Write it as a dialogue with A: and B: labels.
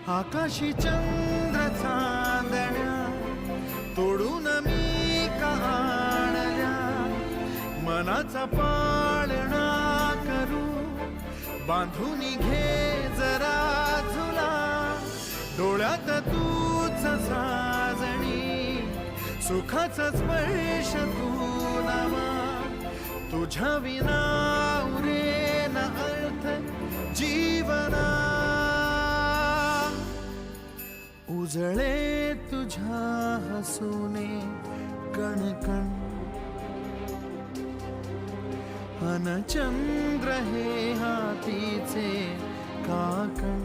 A: आकाशी चंद्र चांदण्या तोडून मी आणल्या, मनाचा पाळणा करू बांधून घे जरा झुला, डोळ्यात तूच साजणी सुखाचा स्पर्श तू नामा, तुझ्या विना उरेन अर्थ जीवना, उजळे तुझ्या हसूने कणकण, अन चंद्र हे हातीचे काकण,